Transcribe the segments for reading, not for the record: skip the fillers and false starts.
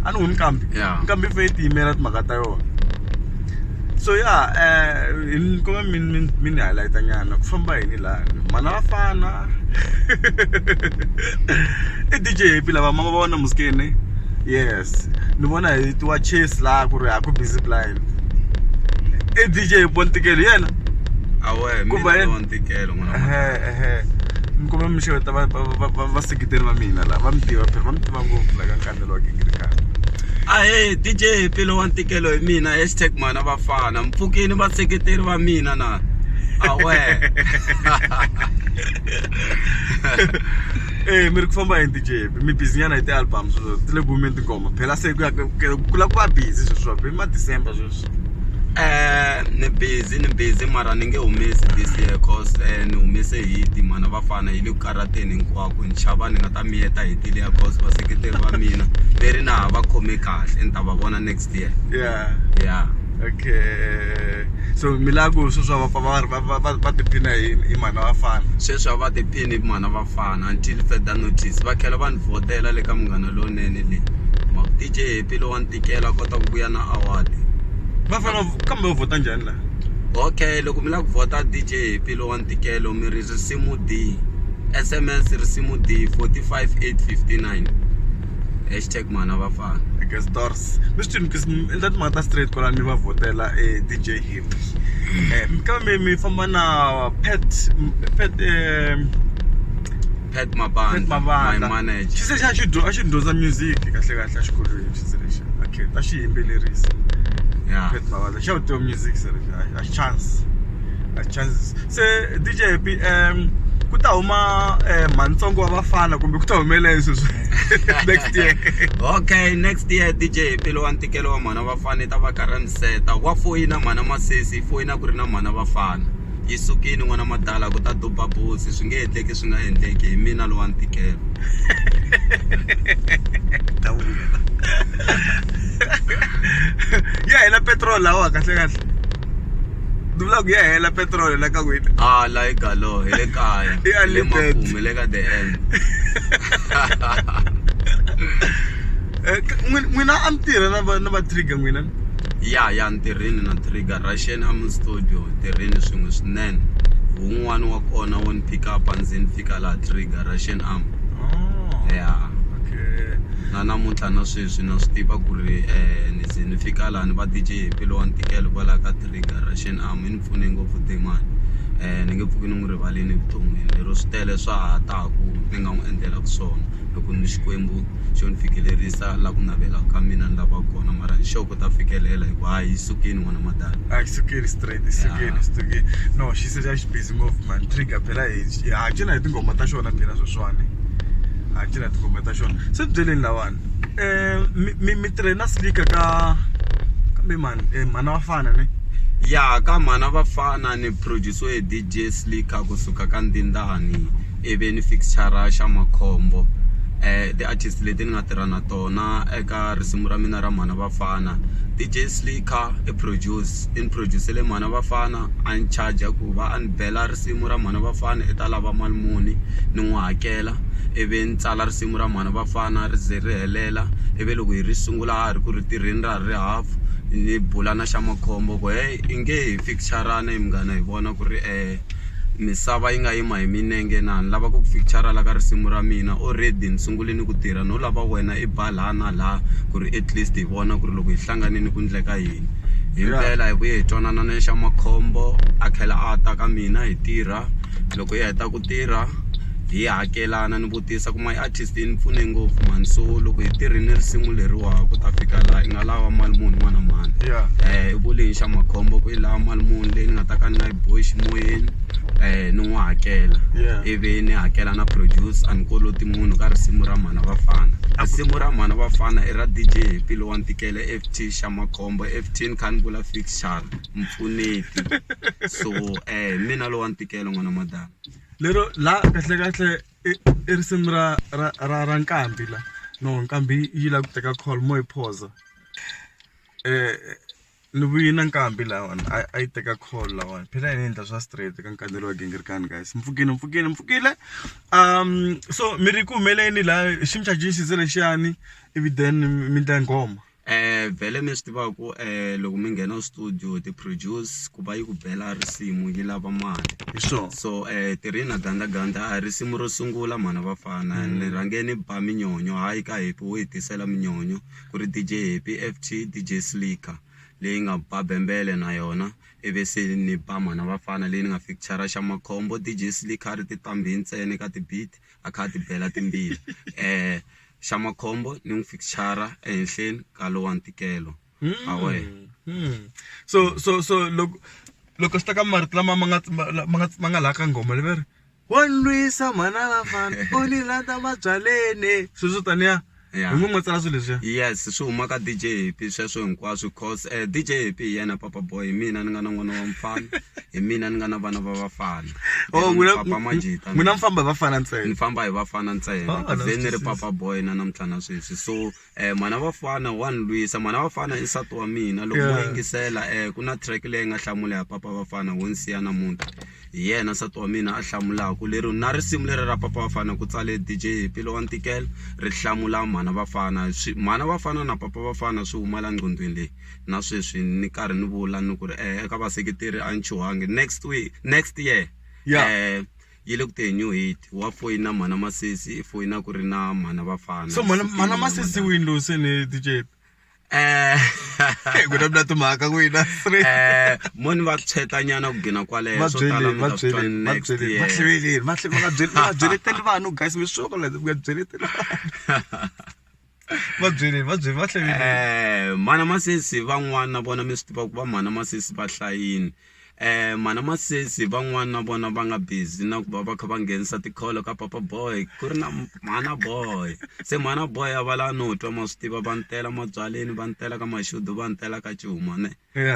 ani umkambi nkambi faith yimela timhaka ta yona. So in kuma min highlight nyana ku famba yini la Mhana Vafana DJ Happy lava mama vona musikeni. Yes ni vona hi wa chase la ku ri ha ku busy blind DJ Ntikelo yena awe mina Ntikelo n'wana kuma mishota va sekiteri va mina la va mtiva ngopfu la ka Nkanelo wa Gingirikani. DJ Happy Ntikelo hi mina #Mhana Vafana mpfukeni va seketeri va mina na awe mi ri ku famba hi DJ mi busy nyana hi ti-albums ti le ku humeni tingoma phela se ku la ku va busy sweswo hi ma December sweswo. Ni busy mara ni nge humesi this year cause ni humese hit Mhana Vafana yi le ku karateni hinkwako ni chava ni nga ta miyeta hitile ya cause vaseketeri va mina veri na va khome kahle ni ta va vona next year. Yeah. Okay. So milaku sweswo va tiphina hi Mhana Vafana. Sweswo va tiphina hi Mhana Vafana until further notice va tlhela va ni vhotela le ka Munghana Lonene le DJ Happy Ntikelo a kota ku vuya na award. Vafana kambe u vota njhani la? Okay, loko mi la ku vota DJ Happy Ntikelo mi ri risimu D SMS risimu D 45859 #Mhana Vafana. I guess doors. Mr. Because that matter straight kola mi va votela DJ Happy. Kambe mi famba na pet Mabanda, my manager. She said I should do some music kahle exikolweni she said. Okay, ta xi yimbelerisa. Pet Mabanda shout to music sir. A chance. Se DJ Happy ku ta huma Matsongo wa Vafana kumbe ku ta humelela sweswo next year. Okay, next year DJ Happy Ntikelo wa Mhana Vafana ta va karani seta wa foyina Mhana Masesi foyina ku ri na Mhana Vafana. Yi sukini n'wana madala ku ta doba bosi swi nge endleki swi nga endleki hi mina lo wa Ntikelo. Ya hela petrol lawa kahle. Duvla ku ya hela petrol la ka n'wina. La hi galo hi le kaya. Le Makumu le ka the end. N'wina a mi tirha na va trigger n'wina? Ya ntirhini na trigger Russian am studio tirhini swin'we swinene. Wun'wana wa kona wo ni pick up ndzi ni fika la trigger Russian am. Okay. Na namuntlha na sweswi na swi tiva ku ri ni fika la ni va DJ Happy Ntikelo kwala ka trigger Russian am ni pfune ngopfu timani. Ni nge pfuki ni n'wi rivaleni vuton'wini lero swi tele swa ha taku ni nga n'wi endlela ku swona loko ni Xikwembu xo ni fikelerisa la ku navela ka mina ni lava kona mara nxoko ta fikelela hi ku hayi sukeni n'wana madala. Sukeni straight sukeni. No, she said she's busy ngopfu man trigger phela ha cina hi tingoma ta xona phela sweswani. Ha cina hi tingoma ta xona. Se byeleni lawani mi tirhe na Slika ka kambe Mhana Vafana ne? Ya ka Mhana Vafana ni produce hi DJ Slika kusuka ka Ndindani ivi ni fixture XamaCcobo. The artist leti ni nga tirha na tona eka risimu ra mina ra Mhana Vafana. DJ Slika in produce le Mhana Vafana an charge ku va an bela risimu ra Mhana Vafana ta lava mali muni ni n'wi hakela ivi ni tsala risimu ra Mhana Vafana ri ze ri helela ivi loko hi ri sungula ha ri ku ri tirheni ra ri half ni bula na XamaCcobo ku i nge hi fixturana hi munghana hi vona ku ri misava yi nga yima hi minenge na ni lava ku fixtura la ka risimu ra mina already ni sunguleni ku tirha no lava wena i balana la ku ri at least hi vona ku ri loko hi hlanganini ku ndleka yini hi mpela hi vuye hi twanana na XamaCcobo a tlhela a ta ka mina hi tirha loko hi heta ku tirha hi hakelana ni vutisa ku my artist ni pfune ngopfu man so loko hi tirhini risimu leriwa ku ta fika la i nga lava mali muni n'wana mani i vuleni XamaCcobo ku i lava mali muni leyi ni nga ta ka ni nga yi bohi ximoyeni ni n'wi hakela ivi ni hakela na produce a ni koloti munhu ka risimu ra Mhana Vafana. Risimu ra Mhana Vafana i ra DJ Happy Ntikelo FT XamaCcobo FT ni kha ni vula fixture mpfuneti so mina lo Ntikelo n'wana madala. Lero la kahle i risimu ra nkambi la no nkambi yi la ku teka call mo i pause ni vuyina nkambi lawani a yi teka call lawani phela ni endla swa straight ka Nkanelo wa Gingirikani guys mfukile so mi ri ku humeleni la ximchajisi lexiyani ivi then mi ta ngoma vele mi swi tivaku loko mi nghena studio ti produce ku va yi ku bela risimu yi lava mali so tirhina gandaganda a risimu ro sungula Mhana Vafana ni rhangeni ba minyonyo hayi ka Happy wo yi tisela minyonyo ku ri DJ Happy FT DJ Slicker leyi nga ba bembele na yona ivi se ni ba Mhana Vafana leyi ni nga feature XamaCcobo DJ Slicker ri ti tambi ntsena ka ti beat a kha ti bela timbili XamaCcobo ni n'wi feature ehenhleni ka lo wa Ntikelo awe so loko swi ta ka marito lama ma nga laha ka ngoma leveri wa lwisa Mhana Vafana u ni rhandza mabyaleni sweswo taniya yes swi huma ka DJ Happy sweswo hinkwaswo cause DJ Happy Yena papa boy hi mina ni nga na n'wana wa mfana hi mina ni nga na vana va vafana papa Majita n'wina mfamba hi vafana ntsena ni famba hi vafana ntsena ze ni ri papa boy na namuntlha na sweswi so Mhana Vafana wa ni lwisa Mhana Vafana i nsati wa mina loko mo yingisela ku na track leyi nga hlamula ya papa Vafana wo nsiya namuntlha hi yena nsati wa mina a hlamulaka leri na risimu leri ra papa Vafana ku tsale DJ Happy lo wa Ntikelo ri hlamula Mhana Vafana Mhana Vafana na papa Vafana swi huma la nqondweni leyi na sweswi ni karhi ni vula ni ku ri eka vaseketeri a ni chuhangi next year yi le ku te new hit wa foyina Mhana Masesi i foyina ku ri na Mhana Vafana so Mhana Masesi wini lo se ni DJ ku na timhaka n'wina moni va tsheta nyana ku gina kwaleyo swo tala mi ta next year va byeleteli vanhu guys mi swo kola ku byeletela Mhana Masesi van'wana na vona mi swi tiva ku va Mhana Masesi va hlayini Mhana Masesi van'wana na vona va nga busy na ku va kha va nghenisa tikholo ka papa boy ku ri na Mhana boy se Mhana boy a va la no twa ma swi tiva va ntela mabyaleni va ntela ka mashudu va ntela ka cuma ne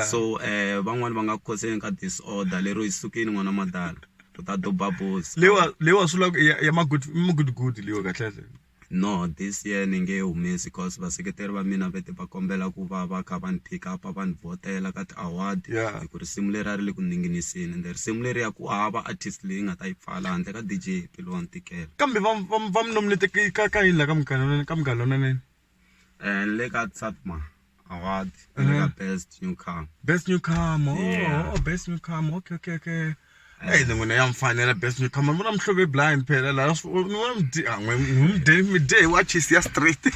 so van'wana va nga khoseni ka disorder lero hi sukini n'wana madala ku ta do babos lewa swi la ya good lewa kahle no this year ni nge humesi cause vaseketeri va mina vete va kombela ku va kha va ni pick up va ni votela ka ti-award hi ku risimu leri a ri le ku ninginiseni ende risimu leri ya ku hava artist leyi nga ta yi pfala handle ka DJ Happy lo wa Ntikelo kambe va mi nominate ka yini la ka mgalona nene le ka Tsatma award le ka best newcomer best newcomer okay ni n'wina ya mfanela best newcomer vona mhlovo blind phela la ngumde wa chisi ya straight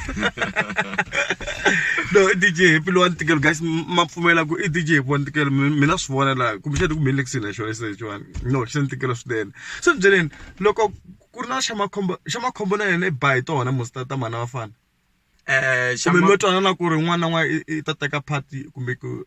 no DJ Happy lo wa Ntikelo guys ma pfumela ku i DJ Happy wa Ntikelo mina swi vona la kumbe xati ku mi lekisini xo leswiwani no xi Ntikelo swinene so byeleni loko ku ri na XamaCcobo na yena i ba hi tona musta ta Mhana Vafana kumbe mi twanana ku ri n'wana i ta teka party kumbe ku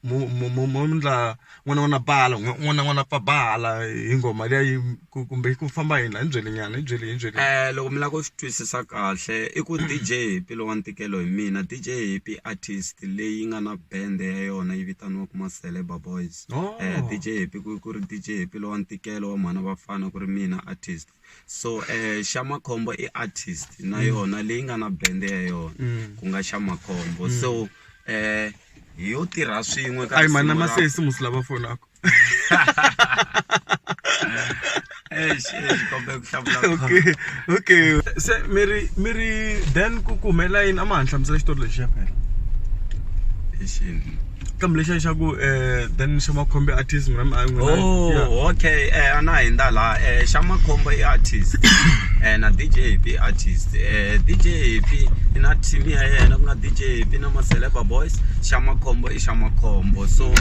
mo ndla n'wana bala n'wana pa bala hi ngoma leyi kumbe ku famba hina hi byele nyana hi byele loko mi la ku swi twisisa kahle i ku DJ Happy lo wa Ntikelo hi mina DJ Happy artist leyi nga na band ya yona yi vitaniwaka Maceleba Boys DJ Happy ku ri DJ Happy lo wa Ntikelo wa Mhana Vafana ku ri mina artist so XamaCcobo i artist na yona leyi nga na band ya yona ku nga XamaCcobo so hi yo tirha swin'we ka Mhana Masesi musi lava fonaka okay se miri then ku kumela yini a ma hlamusela xitori lexi xa phela kambe lexa xa ku then XamaCcobo artist okay ana hinda la XamaCcobo i artist na DJ Happy artist DJ Happy ina team ya yena ku na DJ Happy na Maceleba Boys XamaCcobo i XamaCcobo so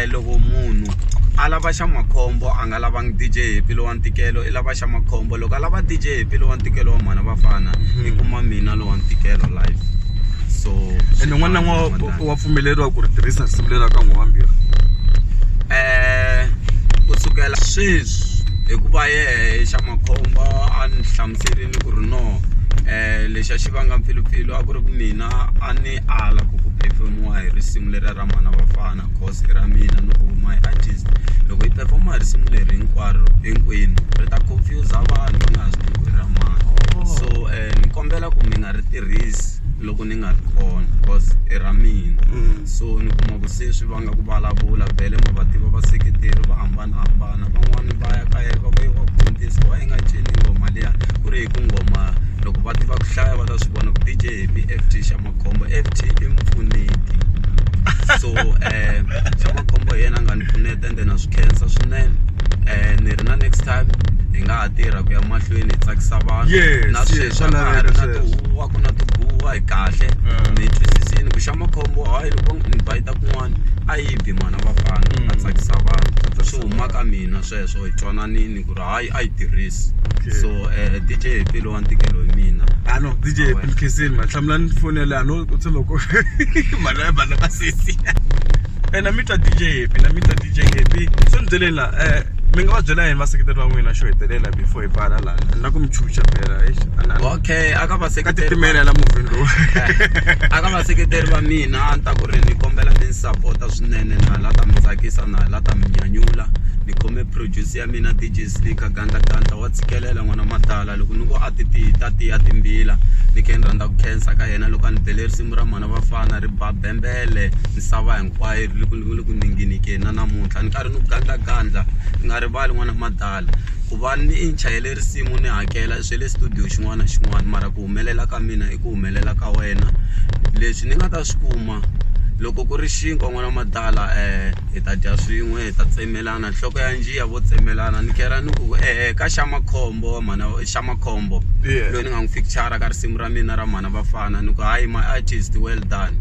loko munhu a lava XamaCcobo a nga lavangi DJ Happy lo wa Ntikelo i lava XamaCcobo loko a lava DJ Happy lo wa Ntikelo wa Mhana Vafana i kuma mina lo wa Ntikelo live so ene n'wana wa pfumeleriwa ku ri tirhisa risimu leri ka n'wavambirhi kusukela sweswi hikuva XamaCcobo a ni hlamuserini ku ri no lexi a xi vanga mpfilupfilu a ku ri ku mina a ni ala ku performiwa hi risimu leri ra Mhana Vafana cause i ra mina no my artist loko yi performa risimu leri hinkwenu ri ta confuse vanhu va nga swi tivi ku ri ra mani so ni kombela ku mi nga ri tirhisi loko ni nga ri kona because i ra mina so ni kuma ku se swi vanga ku vulavula vhele ma va tiva vaseketeri va hambanahambana van'wani va ya ka yena va va kontisa wa yi nga cini ngoma liya ku ri hi ku ngoma loko va tiva ku hlaya va ta swi vona ku DJ Happy FT XamaCcobo FT i mpfuneti so XamaCcobo hi yena a nga ni pfuneta ende na swi khensa swinene ni ri na next time hi nga ha tirha ku ya mahlweni hi tsakisa vanhu na sweswi a nga ha ri na tihuwa ku na tibuwa hi kahle mi twisisini ku XamaCcobo hayi loko ni invite kun'wana a yi bi Mhana Vafana a tsakisa vanhu swi huma ka mina sweswo hi twananini ku ri hayi a yi tirhisi so DJ Happy lo wa ntikelo hi mina no DJ Happy mkhesini ma hlamula ni fonele ano u tshemba ku mara bana ba sisi na mita DJ Happy so ndzelela mi nga va byela yini vaseketeri va n'wina xo hetelela before hi pfala la na ku mi chucha phela okay aka vaseketeri titimela la movie lowu aka vaseketeri va mina a ni ta ku ri ni kombela mi support swinene na la ta mi tsakisa na la ta mi nyanyula ni khome producer ya mina DJ Slika gandla wa tsikelela n'wana matala loko ni ku a tiya timbila ni khe ni rhandza ku khensa ka yena loko a ni bele risimu ra Mhana Vafana ri ba bembele misava hinkwayo ri ku ninginike na namuntlha ni karhi ni gandla ni nga rivali n'wana matala ku va ni chayele risimu ni hakela swe le studio xin'wana na xin'wana mara ku humelela ka mina i ku humelela ka wena leswi ni nga ta swi kuma loko ku ri xinkwa n'wana matala hi ta dya swin'we hi ta tsemelana nhloko ya njiya vo tsemelana ni khera ni ku ka XamaCcobo XamaCcobo loyi ni nga n'wi feature ka risimu ra mina ra Mhana Vafana ni ku hayi my artist well done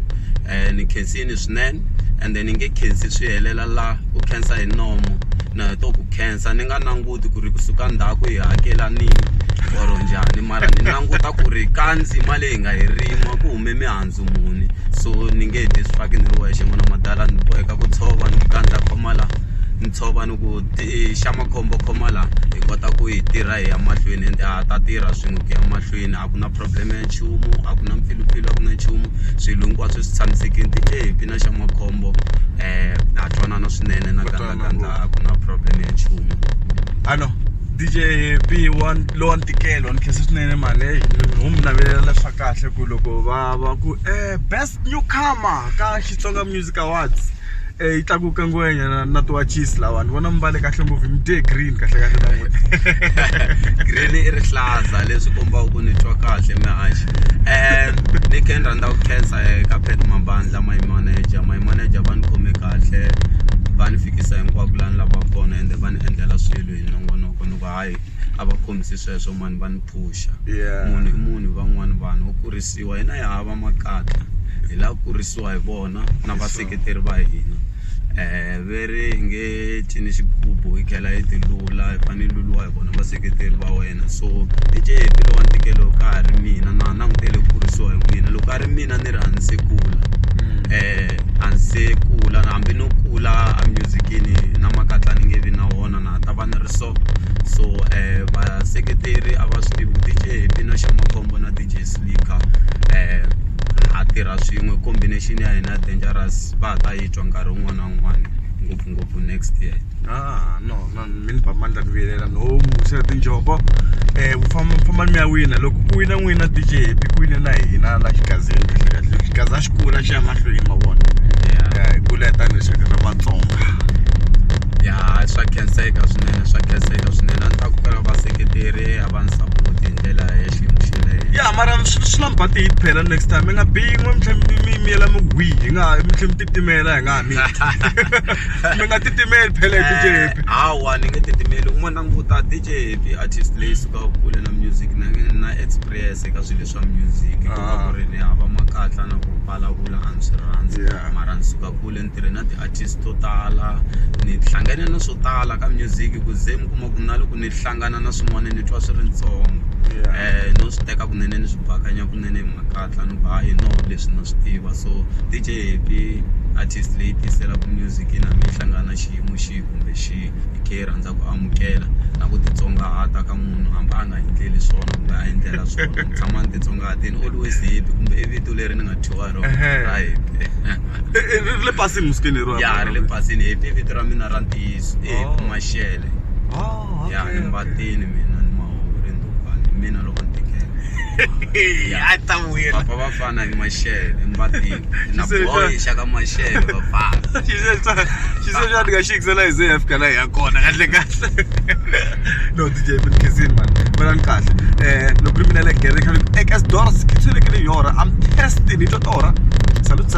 ni khensini swinene and then ni nge khensi swi helela la ku khensa hi nomo na to ku khensa ni nga nanguti ku ri kusuka ndhaku hi hakelanini or njhani mara ni languta ku ri ka ndzima leyi nga hi rima ku hume mihandzu muni so ni nge dyi swifaki ni ri wexe n'wana madala ni boheka ku tshova ni gandla khoma la ni tshova ni ku XamaCcobo khoma la hi kota ku hi tirha hi ya mahlweni ende ha ta tirha swin'we ku ya mahlweni a ku na problem ya nchumu a ku na mpfilupfilu a ku na nchumu swilo hinkwaswo swi tshamisekile DJ Happy na XamaCcobo ha twanana swinene na gandla a ku na problem ya nchumu ano DJ Happy lo wa ntikelo ni khensa swinene mali hu mi navelela swa kahle ku loko va ku best newcomer ka Xitsonga Music Awards yi tlakuka ngwenya na to achisi lawa ni vona mbale kahle ngopfu mi dye green kahle namuti green i rihlaza leswi kombaka ku ni twa kahle mihaxi ni khe ni rhandza ku khensa ka Mandla my manager va ni khome kahle va ni fikisa hinkwako laha ni lava kona ende va ni endlela swilo hi nongonoko ni ku hayi a va khomisi sweswo mani va ni phusha munhu i munhu van'wani vanhu u kurisiwa hina hi hava makatla hi la kurisiwa hi vona na vaseketeri va hina veri hi nge cini xigubu hi tlhela hi tilula hi fanele luluwa hi vona vaseketeri va wena so DJ Happy lo wa ntikelo ka ha ri mina na langutele ku kurisiwa hi mina loko a ri mina ni ri a ni se kula a ni se kula hambi no kula a musicini na makatla ni nge vi na wona na ta va ni ri so vaseketeri a va swi tivi ku DJ Happy na XamaCcobo na DJ Slika ha tirha swin'we combination ya hina dangerous va ta yi twa nkarhi wun'wana na wun'wana ngopfungopfu next year no mini ba Mandla ni vilela no se tinjombo famba mi ya wina loko ku wina n'wina DJ Happy ku wina na hina la xigazeni kahle xigaza xi kula xi ya mahlweni ma vona hi kuleta ni xaka na Vatsonga swa khenseka swinene a ni ta ku kala vaseketeri a va ni support hi ndlela ya xiyimo xe le mara swi na mbati hi phela next time mi nga bingwe mi miyela mi wihi mi tlhe mi titimela hi nga ha mi nga titimeli phela hi DJ Happy hawa ni nge titimeli un'wana languta DJ Happy artist leyi sukaka kule na music na experience eka swilo swa music ku ri ni hava makatla na ku vulavula a ni swi rhandzi mara ni suka kule ni tirhe na ti-artist to tala ni hlangane na swo tala ka music ku ze mi kuma ku na loko ni hlangana na swin'wana ni twa swi ri ntsongo no swi teka kunene ni swi bakanya kunene hi makatla ni ku hayi no leswi na swi tiva so DJ Happy artist leyi tiselaku music na mi hlangana xiyimo xihi kumbe xihi hi khe hi rhandza ku amukela na ku titsongahata ka munhu hambi a nga endleli swona kumbe a endlela swona ni tshama ni titsongahateni always Happy kumbe i vito leri ni nga thyiwa rona ra Happy ri le pasini musikeni ri le pasini Happy vito ra mina ra ntiyiso Maxele ni mbatini mina ni mahori ndukani mina loko ni tikela I thought we Papa Vafana in my shell, in Batin. Na boy, shaka my shell, Vafana. She said, "You're the shakes and I say, I've got a corner." No, DJ, but Kazin, man. But I'm cut. No criminal like Gary. I guess Doris, it's like a yora. I'm testing it at Ora. Salute,